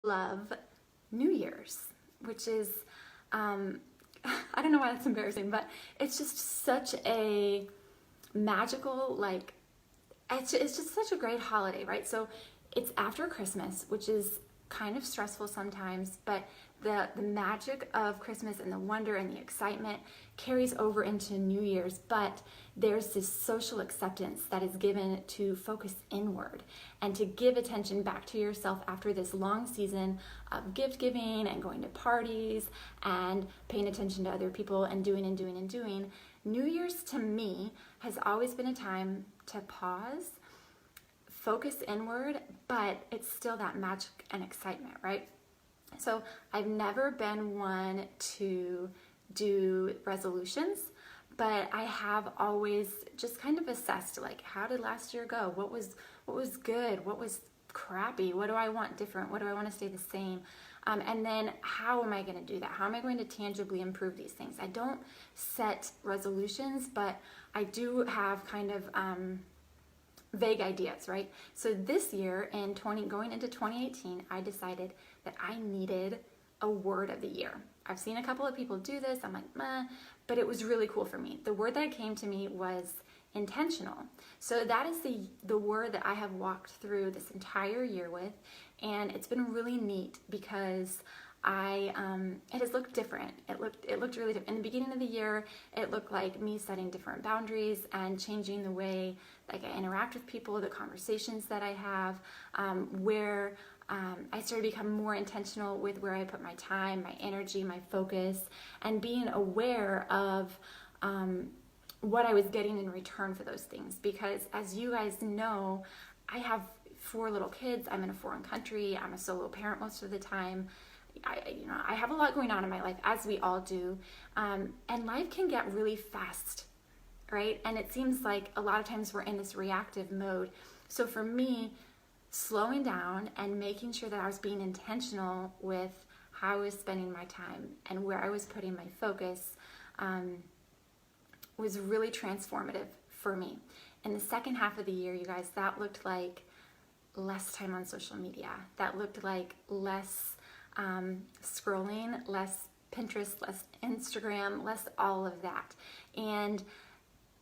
love New Year's, which is, I don't know why that's embarrassing, but it's just such a magical, like, it's just such a great holiday, right? So it's after Christmas, which is kind of stressful sometimes, but the magic of Christmas and the wonder and the excitement carries over into New Year's, but there's this social acceptance that is given to focus inward and to give attention back to yourself after this long season of gift giving and going to parties and paying attention to other people and doing and doing and doing. New Year's to me has always been a time to pause, focus inward, but it's still that magic and excitement, right? So I've never been one to do resolutions, but I have always just kind of assessed, like, how did last year go? What was good? What was crappy? What do I want different? What do I want to stay the same? And then how am I going to do that? How am I going to tangibly improve these things? I don't set resolutions, but I do have kind of vague ideas, right? So this year going into 2018, I decided that I needed a word of the year. I've seen a couple of people do this. I'm like, meh, but it was really cool for me. The word that came to me was intentional. So that is the word that I have walked through this entire year with, and it's been really neat because it has looked different. It looked really different. In the beginning of the year, it looked like me setting different boundaries and changing the way like I interact with people, the conversations that I have, where I started to become more intentional with where I put my time, my energy, my focus, and being aware of what I was getting in return for those things. Because as you guys know, I have 4 little kids. I'm in a foreign country. I'm a solo parent most of the time. I have a lot going on in my life, as we all do, and life can get really fast, right? And it seems like a lot of times we're in this reactive mode. So for me, slowing down and making sure that I was being intentional with how I was spending my time and where I was putting my focus was really transformative for me. In the second half of the year, you guys, that looked like less time on social media. That looked like less scrolling, less Pinterest, less Instagram, less all of that. And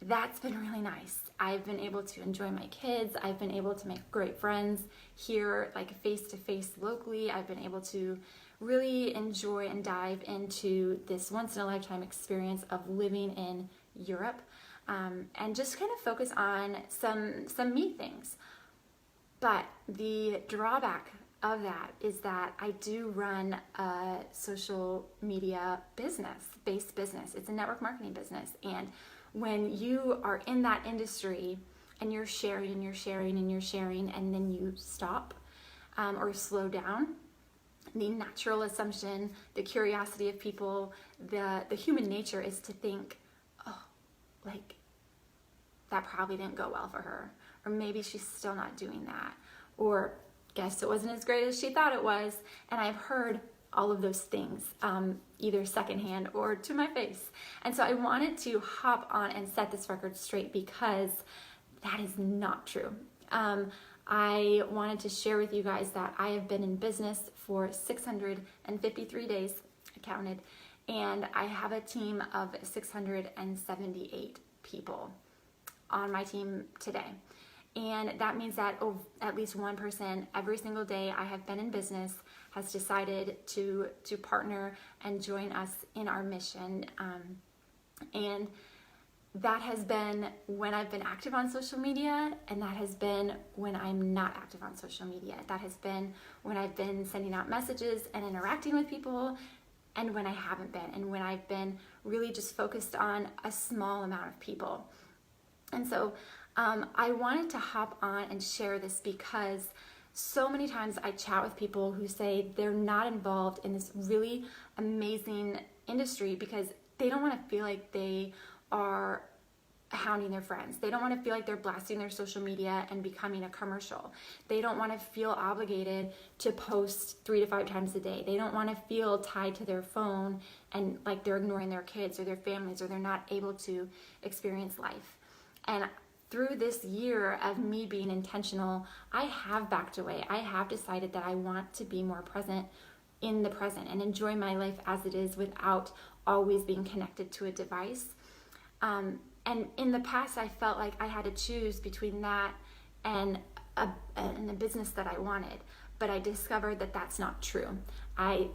that's been really nice. I've been able to enjoy my kids. I've been able to make great friends here, like face to face locally. I've been able to really enjoy and dive into this once in a lifetime experience of living in Europe, and just kind of focus on some me things. But the drawback of that is that I do run a social media based business. It's a network marketing business. And when you are in that industry and you're sharing and you're sharing and you're sharing, and then you stop or slow down, the natural assumption, the curiosity of people, the human nature is to think, oh, like that probably didn't go well for her, or maybe she's still not doing that, or guess it wasn't as great as she thought it was. And I've heard all of those things, either secondhand or to my face. And so I wanted to hop on and set this record straight because that is not true. I wanted to share with you guys that I have been in business for 653 days, I counted, and I have a team of 678 people on my team today. And that means that at least one person every single day I have been in business has decided to partner and join us in our mission. And that has been when I've been active on social media, and that has been when I'm not active on social media. That has been when I've been sending out messages and interacting with people, and when I haven't been, and when I've been really just focused on a small amount of people. And so I wanted to hop on and share this because so many times I chat with people who say they're not involved in this really amazing industry because they don't want to feel like they are hounding their friends. They don't want to feel like they're blasting their social media and becoming a commercial. They don't want to feel obligated to post 3 to 5 times a day. They don't want to feel tied to their phone and like they're ignoring their kids or their families, or they're not able to experience life. And through this year of me being intentional, I have backed away. I have decided that I want to be more present in the present and enjoy my life as it is without always being connected to a device. And in the past, I felt like I had to choose between that and a business that I wanted. But I discovered that that's not true.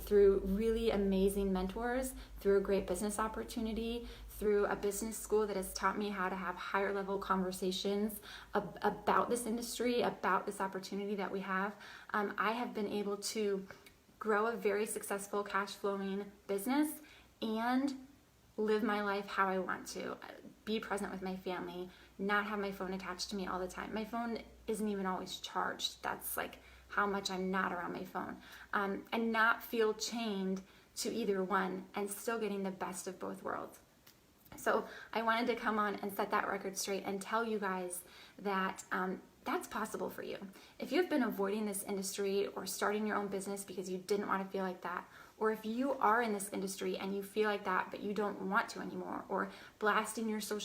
Through really amazing mentors, through a great business opportunity, through a business school that has taught me how to have higher level conversations about this industry, about this opportunity that we have, I have been able to grow a very successful cash flowing business and live my life how I want to, be present with my family, not have my phone attached to me all the time. My phone isn't even always charged. That's like how much I'm not around my phone, and not feel chained to either one and still getting the best of both worlds. So I wanted to come on and set that record straight and tell you guys that that's possible for you. If you've been avoiding this industry or starting your own business because you didn't want to feel like that, or if you are in this industry and you feel like that but you don't want to anymore, or blasting your social